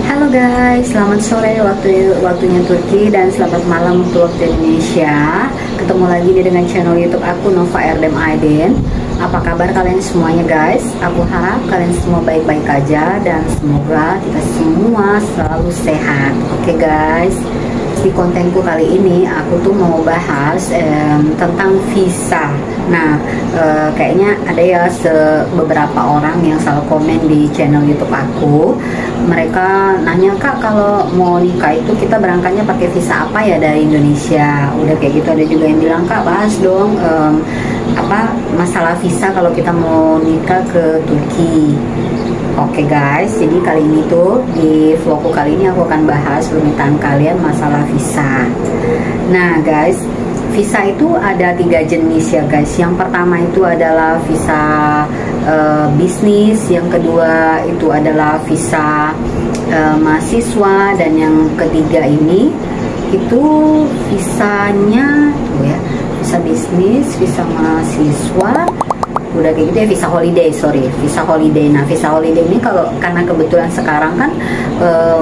Halo guys, selamat sore waktunya Turki dan selamat malam waktu Indonesia. Ketemu lagi nih dengan channel YouTube aku Nova Erdem Aiden. Apa kabar kalian semuanya guys? Aku harap kalian semua baik-baik aja dan semoga kita semua selalu sehat. Oke guys, di kontenku kali ini aku tuh mau bahas tentang visa. Nah, kayaknya ada ya beberapa orang yang selalu komen di channel YouTube aku. Mereka nanya, Kak, kalau mau nikah itu kita berangkatnya pakai visa apa ya dari Indonesia? Udah kayak gitu. Ada juga yang bilang, Kak, bahas dong masalah visa kalau kita mau nikah ke Turki. Oke guys, jadi kali ini tuh di vlogku kali ini aku akan bahas permintaan kalian masalah visa. Nah guys, visa itu ada 3 jenis ya guys. Yang pertama itu adalah visa bisnis, yang kedua itu adalah visa mahasiswa, dan yang ketiga ini itu visanya tuh ya, visa bisnis, visa mahasiswa, udah kayak gitu ya, visa holiday. Nah, visa holiday ini karena kebetulan sekarang kan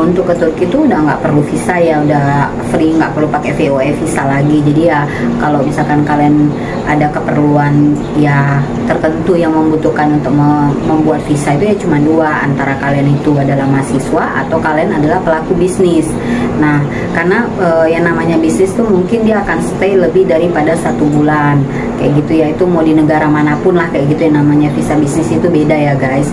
untuk ke Turki itu udah nggak perlu visa ya, udah free, nggak perlu pakai VOE visa lagi. Jadi ya kalau misalkan kalian ada keperluan ya tertentu yang membutuhkan untuk membuat visa, itu ya cuma 2, antara kalian itu adalah mahasiswa atau kalian adalah pelaku bisnis. Nah, karena yang namanya bisnis tuh mungkin dia akan stay lebih daripada 1 bulan kayak gitu ya, itu mau di negara manapun lah kayak gitu. Yang namanya visa bisnis itu beda ya guys.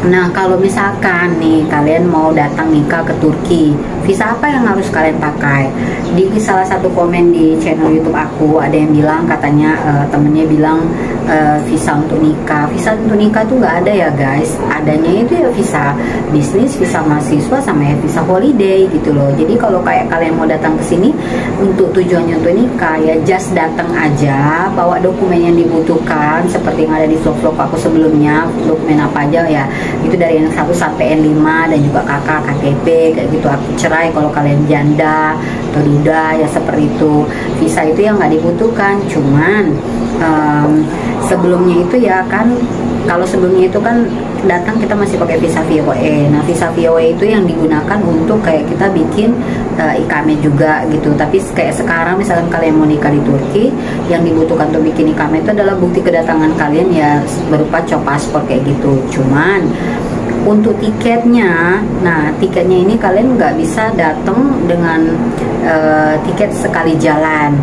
Nah, kalau misalkan nih kalian mau datang nikah ke Turki, visa apa yang harus kalian pakai? Di salah satu komen di channel YouTube aku ada yang bilang, katanya temennya bilang visa untuk nikah. Visa untuk nikah tuh nggak ada ya guys. Adanya itu ya visa bisnis, visa mahasiswa, sama ya visa holiday gitu loh. Jadi kalau kayak kalian mau datang ke sini untuk tujuannya untuk nikah, ya just datang aja, bawa dokumen yang dibutuhkan seperti yang ada di vlog-vlog aku sebelumnya. Dokumen apa aja ya, itu dari yang 1 sampai N5, dan juga kakak, KTP kayak gitu, akte cerai kalau kalian janda atau duda ya, seperti itu. Visa itu yang nggak dibutuhkan, cuman sebelumnya itu ya kan, kalau sebelumnya itu kan datang kita masih pakai visa VOE. Nah, visa VOE itu yang digunakan untuk kayak kita bikin ikame juga gitu. Tapi kayak sekarang misalkan kalian mau nikah di Turki, yang dibutuhkan untuk bikin ikame itu adalah bukti kedatangan kalian ya, berupa cop paspor kayak gitu. Cuman untuk tiketnya, nah tiketnya ini kalian nggak bisa datang dengan tiket sekali jalan.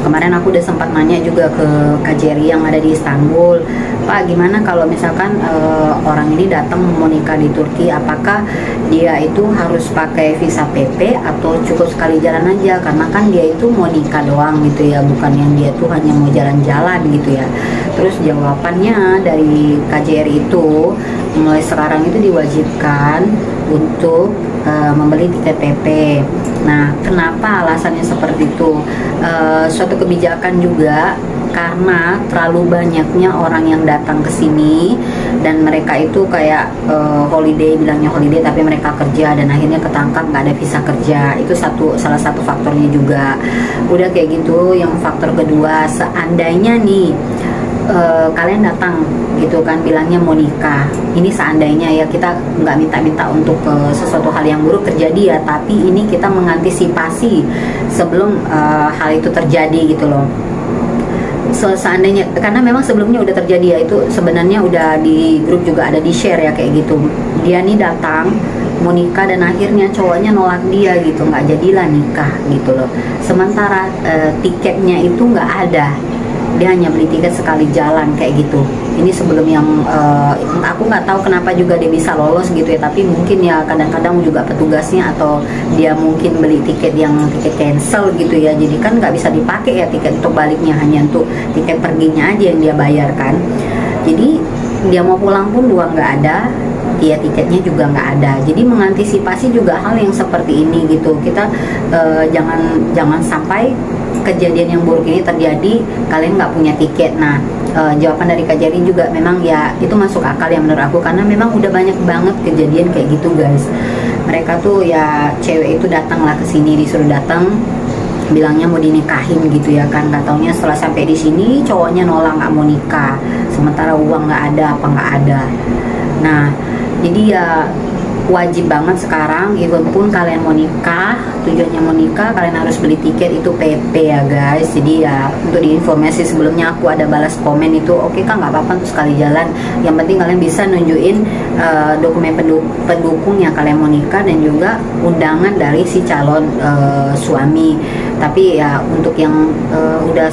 Kemarin aku udah sempat nanya juga ke KJRI yang ada di Istanbul, Pak, gimana kalau misalkan orang ini datang mau nikah di Turki, apakah dia itu harus pakai visa PP atau cukup sekali jalan aja? Karena kan dia itu mau nikah doang gitu ya, bukan yang dia tuh hanya mau jalan-jalan gitu ya. Terus jawabannya dari KJRI itu, mulai sekarang itu diwajibkan untuk membeli tiket PP. Nah, kenapa alasannya seperti itu? Suatu kebijakan juga karena terlalu banyaknya orang yang datang ke sini, dan mereka itu kayak holiday, bilangnya holiday tapi mereka kerja, dan akhirnya ketangkap nggak ada visa kerja. Itu salah satu faktornya juga. Udah kayak gitu. Yang faktor kedua, seandainya nih kalian datang gitu kan, bilangnya mau nikah, ini seandainya ya, kita nggak minta-minta untuk sesuatu hal yang buruk terjadi ya, tapi ini kita mengantisipasi sebelum hal itu terjadi gitu loh. Seandainya, karena memang sebelumnya udah terjadi ya, itu sebenarnya udah di grup juga ada di share ya kayak gitu. Dia nih datang mau nikah dan akhirnya cowoknya nolak dia gitu, nggak jadilah nikah gitu loh. Sementara tiketnya itu nggak ada, dia hanya beli tiket sekali jalan kayak gitu. Ini sebelum yang aku nggak tahu kenapa juga dia bisa lolos gitu ya, tapi mungkin ya kadang-kadang juga petugasnya, atau dia mungkin beli tiket yang tiket cancel gitu ya, jadi kan nggak bisa dipakai ya tiket untuk baliknya, hanya untuk tiket perginya aja yang dia bayarkan. Jadi dia mau pulang pun uang nggak ada, dia tiketnya juga nggak ada. Jadi mengantisipasi juga hal yang seperti ini gitu. Kita jangan sampai kejadian yang buruk ini terjadi, kalian nggak punya tiket. Nah, jawaban dari KJRI juga memang ya itu masuk akal ya menurut aku, karena memang udah banyak banget kejadian kayak gitu guys. Mereka tuh ya, cewek itu datanglah ke sini, disuruh datang, bilangnya mau dinikahin gitu ya kan, nggak taunya setelah sampai di sini cowoknya nolak, nggak mau nikah, sementara uang nggak ada, apa nggak ada. Nah, jadi ya wajib banget sekarang, even pun kalian mau nikah, tujuannya mau nikah, kalian harus beli tiket itu PP ya guys. Jadi ya untuk diinformasi sebelumnya aku ada balas komen itu, oke Kak nggak apa-apa untuk sekali jalan, yang penting kalian bisa nunjukin dokumen pendukung yang kalian mau nikah dan juga undangan dari si calon suami. Tapi ya untuk yang udah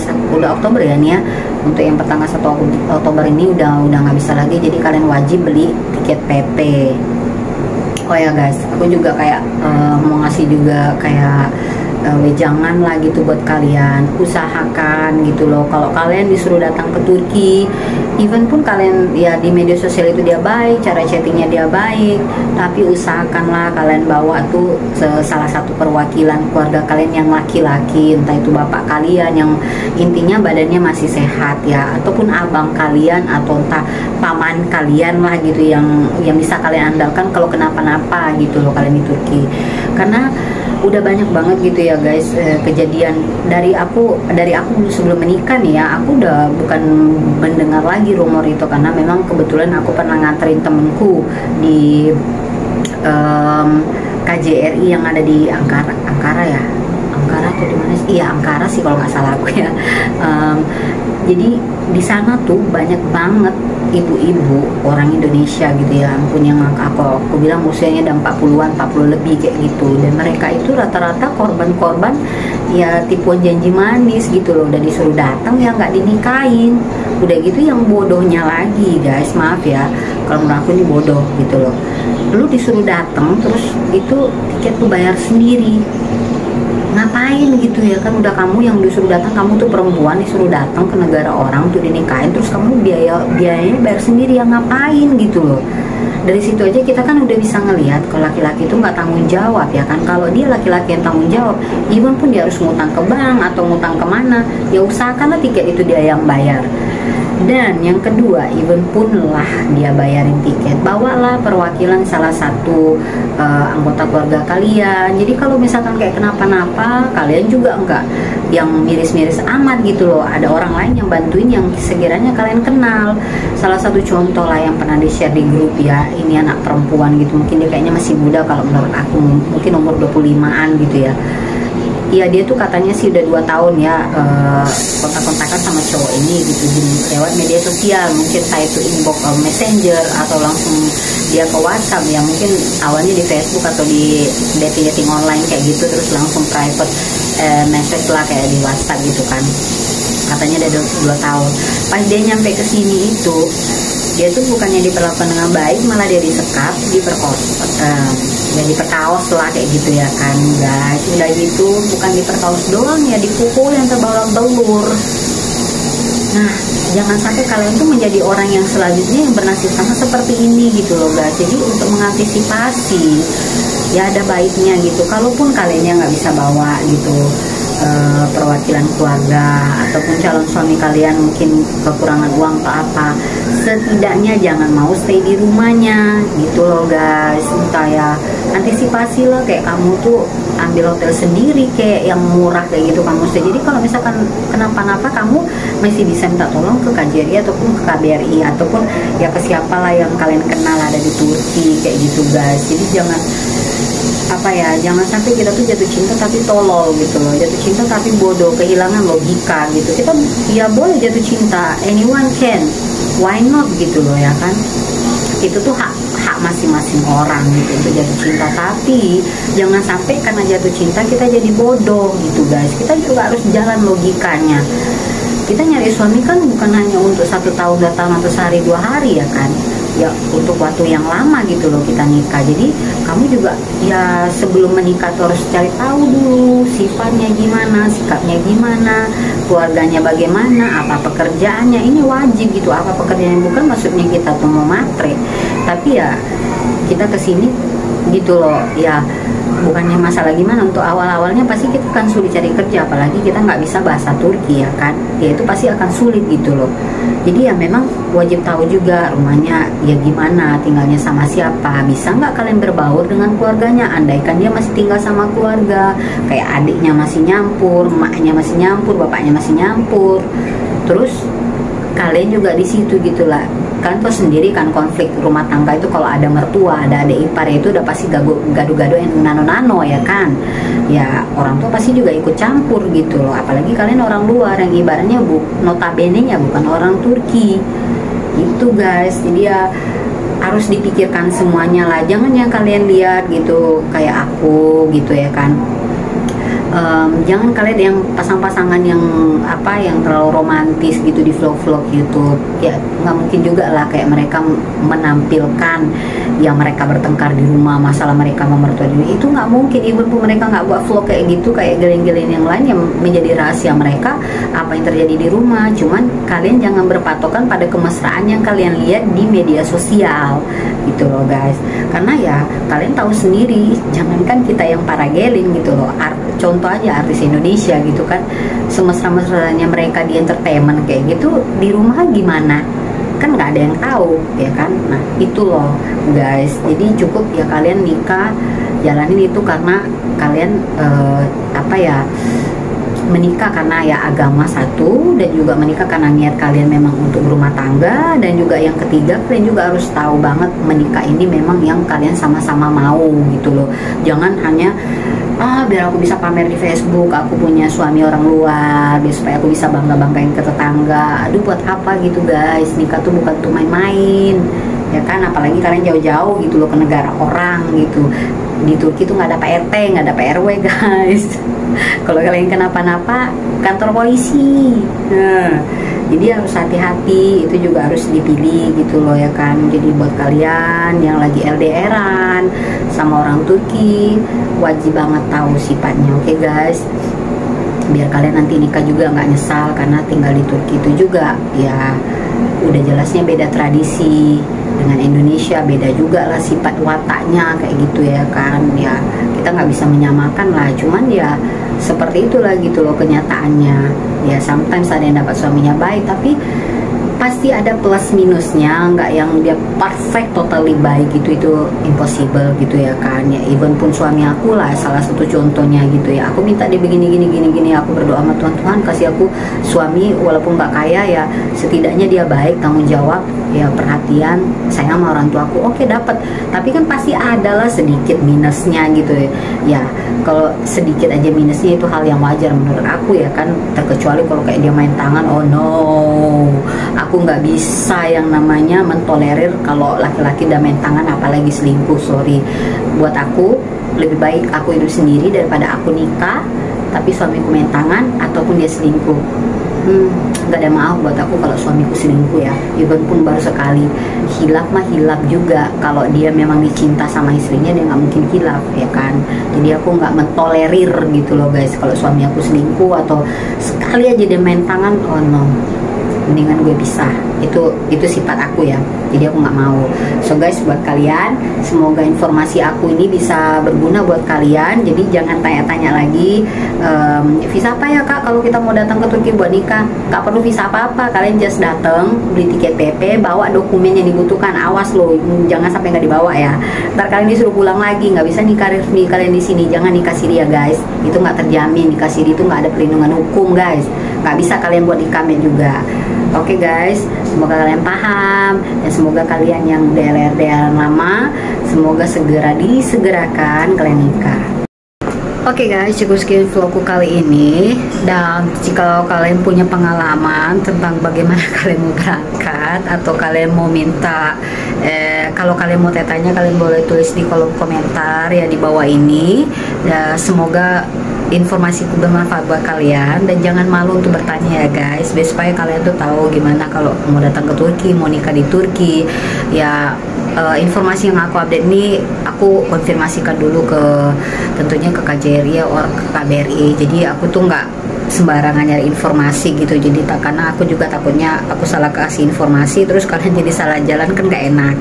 Oktober ya nih ya, untuk yang pertanggal 1 Oktober ini udah nggak bisa lagi, jadi kalian wajib beli tiket PP. Oh ya guys, aku juga kayak mau ngasih juga kayak wejangan lah gitu buat kalian, usahakan gitu loh, kalau kalian disuruh datang ke Turki, even pun kalian ya di media sosial itu dia baik, cara chattingnya dia baik, tapi usahakanlah kalian bawa tuh salah satu perwakilan keluarga kalian yang laki-laki, entah itu bapak kalian yang intinya badannya masih sehat ya, ataupun abang kalian atau entah paman kalian lah gitu yang bisa kalian andalkan kalau kenapa-napa gitu loh kalian di Turki. Karena udah banyak banget gitu ya guys kejadian dari aku sebelum menikah nih ya, aku udah bukan mendengar lagi rumor itu, karena memang kebetulan aku pernah nganterin temenku di KJRI yang ada di Ankara ya, Ankara atau di mana sih? Iya Ankara sih kalau nggak salah aku ya. Jadi di sana tuh banyak banget ibu-ibu orang Indonesia gitu ya, ampun, yang aku bilang usianya udah 40-an, 40 lebih kayak gitu, dan mereka itu rata-rata korban-korban ya tipuan janji manis gitu loh, udah disuruh datang ya nggak dinikahin, udah gitu yang bodohnya lagi guys, maaf ya kalau menurut aku ini bodoh gitu loh, lu disuruh datang terus itu tiket tuh bayar sendiri, ngapain gitu ya kan, udah kamu yang disuruh datang, kamu tuh perempuan disuruh datang ke negara orang untuk dinikahin, terus kamu biayanya bayar sendiri, yang ngapain gitu loh. Dari situ aja kita kan udah bisa ngelihat kalau laki-laki itu nggak tanggung jawab ya kan. Kalau dia laki-laki yang tanggung jawab, even pun dia harus ngutang ke bank atau ngutang kemana, ya usahakanlah tiket itu dia yang bayar. Dan yang kedua, even pun lah dia bayarin tiket, bawalah perwakilan salah satu anggota keluarga kalian. Jadi kalau misalkan kayak kenapa-napa, kalian juga enggak yang miris-miris amat gitu loh. Ada orang lain yang bantuin yang sekiranya kalian kenal. Salah satu contoh lah yang pernah di-share di grup ya, ini anak perempuan gitu, mungkin dia kayaknya masih muda kalau menurut aku, mungkin umur 25-an gitu ya. Iya dia tuh katanya sih udah 2 tahun ya kontak-kontakan sama cowok ini gitu, jadi lewat media sosial, mungkin saya itu inbox messenger atau langsung dia ke WhatsApp ya, mungkin awalnya di Facebook atau di dating online kayak gitu, terus langsung private message lah kayak di WhatsApp gitu kan, katanya udah 2 tahun. Pas dia nyampe ke sini itu dia tuh bukannya diperlakukan dengan baik, malah dia disekap, diperkosa, ya diperkaos lah kayak gitu ya kan guys. Udah gitu bukan diperkaos doang ya, dipukul yang terbalak-belur. Nah jangan sampai kalian tuh menjadi orang yang selanjutnya yang bernasib sama seperti ini gitu loh guys. Jadi untuk mengantisipasi ya ada baiknya gitu, kalaupun kalian nggak bisa bawa gitu perwakilan keluarga ataupun calon suami kalian mungkin kekurangan uang atau apa, setidaknya jangan mau stay di rumahnya gitu loh guys. Entah ya antisipasi loh, kayak kamu tuh ambil hotel sendiri kayak yang murah kayak gitu kamu. Jadi kalau misalkan kenapa-napa kamu masih bisa minta tolong ke KJRI ataupun ke KBRI ataupun ya ke siapa lah yang kalian kenal ada di Turki kayak gitu guys. Jadi jangan sampai kita tuh jatuh cinta tapi tolol gitu loh, jatuh cinta tapi bodoh, kehilangan logika gitu. Kita ya boleh jatuh cinta, anyone can, why not gitu loh ya kan. Itu tuh hak masing-masing orang gitu untuk jatuh cinta, tapi jangan sampai karena jatuh cinta kita jadi bodoh gitu guys. Kita juga harus jalan logikanya. Kita nyari suami kan bukan hanya untuk 1 tahun, 2 tahun atau sehari 2 hari ya kan, ya untuk waktu yang lama gitu loh kita nikah. Jadi kamu juga ya sebelum menikah tuh harus cari tahu dulu sifatnya gimana, sikapnya gimana, keluarganya bagaimana, apa pekerjaannya, ini wajib gitu. Apa pekerjaannya, bukan maksudnya kita tuh mau matre, tapi ya kita kesini gitu loh ya, bukannya masalah gimana. Untuk awal-awalnya pasti kita akan sulit cari kerja, apalagi kita nggak bisa bahasa Turki ya kan, ya itu pasti akan sulit gitu loh. Jadi ya memang wajib tahu juga rumahnya ya gimana, tinggalnya sama siapa, bisa nggak kalian berbaur dengan keluarganya. Andaikan dia masih tinggal sama keluarga, kayak adiknya masih nyampur, emaknya masih nyampur, bapaknya masih nyampur, terus kalian juga di situ gitulah, Kalian tahu sendiri kan konflik rumah tangga itu kalau ada mertua, ada adik ipar itu udah pasti gaduh-gaduh yang nano-nano ya kan. Ya orang tua pasti juga ikut campur gitu loh. Apalagi kalian orang luar yang ibaratnya notabene-nya bukan orang Turki. Itu guys. Jadi ya harus dipikirkan semuanya lah. Jangan yang kalian lihat gitu kayak aku gitu ya kan. Jangan kalian yang pasang-pasangan yang terlalu romantis gitu di vlog-vlog YouTube ya, nggak mungkin juga lah kayak mereka menampilkan yang mereka bertengkar di rumah, masalah mereka sama mertua itu nggak mungkin. Even pun mereka nggak buat vlog kayak gitu, kayak geleng-geleng yang lain yang menjadi rahasia mereka apa yang terjadi di rumah. Cuman kalian jangan berpatokan pada kemesraan yang kalian lihat di media sosial gitu loh guys, karena ya kalian tahu sendiri, jangankan kita yang para gelin gitu loh, contoh aja artis Indonesia gitu kan, semesra-mesranya mereka di entertainment kayak gitu, di rumah gimana kan nggak ada yang tahu ya kan. Nah itu loh guys, jadi cukup ya kalian nikah jalanin itu karena kalian menikah karena ya agama satu, dan juga menikah karena niat kalian memang untuk berumah tangga, dan juga yang ketiga kalian juga harus tahu banget menikah ini memang yang kalian sama-sama mau gitu loh. Jangan hanya biar aku bisa pamer di Facebook aku punya suami orang luar, biar supaya aku bisa bangga-banggain ke tetangga. Aduh buat apa gitu guys, nikah tuh bukan tuh main-main ya kan. Apalagi kalian jauh-jauh gitu loh ke negara orang gitu. Di Turki tuh nggak ada Pak RT, nggak ada Pak RW guys. Kalau kalian kenapa-napa kantor polisi. Nah, jadi harus hati-hati, itu juga harus dipilih gitu loh ya kan. Jadi buat kalian yang lagi LDRan sama orang Turki, wajib banget tahu sifatnya, oke guys, biar kalian nanti nikah juga nggak nyesal. Karena tinggal di Turki itu juga ya udah jelasnya beda tradisi dengan Indonesia, beda juga lah sifat wataknya kayak gitu ya kan. Ya kita nggak bisa menyamakan lah, cuman ya seperti itulah gitu loh kenyataannya. Ya sometimes ada yang dapat suaminya baik, tapi pasti ada plus minusnya, nggak yang dia perfect totally baik gitu, itu impossible gitu ya kan. Ya even pun suami aku lah salah satu contohnya gitu ya, aku minta dia begini gini, aku berdoa sama Tuhan, Tuhan kasih aku suami walaupun nggak kaya ya setidaknya dia baik, tanggung jawab ya, perhatian, sayang sama orang tua aku. Oke dapat, tapi kan pasti adalah sedikit minusnya gitu ya. Ya kalau sedikit aja minusnya itu hal yang wajar menurut aku ya kan, terkecuali kalau kayak dia main tangan. Oh no, aku nggak bisa yang namanya mentolerir kalau laki-laki udah main tangan, apalagi selingkuh. Sorry, buat aku lebih baik aku hidup sendiri daripada aku nikah tapi suamiku main tangan ataupun dia selingkuh. Nggak ada maaf buat aku kalau suamiku selingkuh ya, even pun baru sekali. Hilaf mah hilaf juga, kalau dia memang dicinta sama istrinya dia nggak mungkin hilaf ya kan. Jadi aku nggak mentolerir gitu loh guys kalau suami aku selingkuh atau sekali aja dia main tangan. Oh no, mendingan gue pisah. Itu sifat aku ya, jadi aku nggak mau. So guys, buat kalian semoga informasi aku ini bisa berguna buat kalian. Jadi jangan tanya-tanya lagi visa apa ya kak kalau kita mau datang ke Turki buat nikah. Gak perlu visa apa-apa, kalian just datang, beli tiket PP, bawa dokumen yang dibutuhkan. Awas loh, jangan sampai nggak dibawa ya, ntar kalian disuruh pulang lagi, nggak bisa nikah resmi kalian di sini. Jangan nikah siri ya guys, itu nggak terjamin. Nikah siri itu nggak ada perlindungan hukum guys, nggak bisa kalian buat ikamet juga. Oke guys, semoga kalian paham, dan semoga kalian yang udah LDR lama, semoga segera disegerakan kalian nikah. Oke guys, cukup sekian vlogku kali ini. Dan jika kalian punya pengalaman tentang bagaimana kalian mau berangkat, atau kalian mau minta kalau kalian mau tanya, kalian boleh tulis di kolom komentar ya di bawah ini. Semoga informasiku bermanfaat buat kalian, dan jangan malu untuk bertanya ya guys, biar supaya kalian tuh tahu gimana kalau mau datang ke Turki, mau nikah di Turki ya. Informasi yang aku update ini aku konfirmasikan dulu ke tentunya ke KJRI atau ke KBRI. Jadi aku tuh nggak sembarangan nyari informasi gitu. Jadi karena aku juga takutnya aku salah kasih informasi terus kalian jadi salah jalan, kan nggak enak.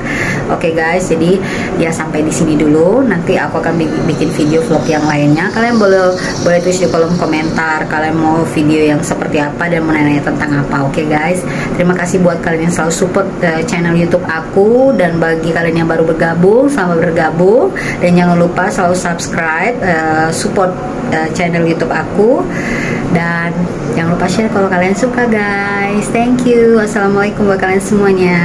Oke guys, jadi ya sampai di sini dulu. Nanti aku akan bikin video vlog yang lainnya. Kalian boleh tulis di kolom komentar kalian mau video yang seperti apa dan mau nanya tentang apa. Oke guys, terima kasih buat kalian yang selalu support channel YouTube aku, dan bagi kalian yang baru bergabung, selamat bergabung, dan jangan lupa selalu subscribe, support channel YouTube aku. Dan jangan lupa share kalau kalian suka guys. Thank you. Assalamualaikum buat kalian semuanya.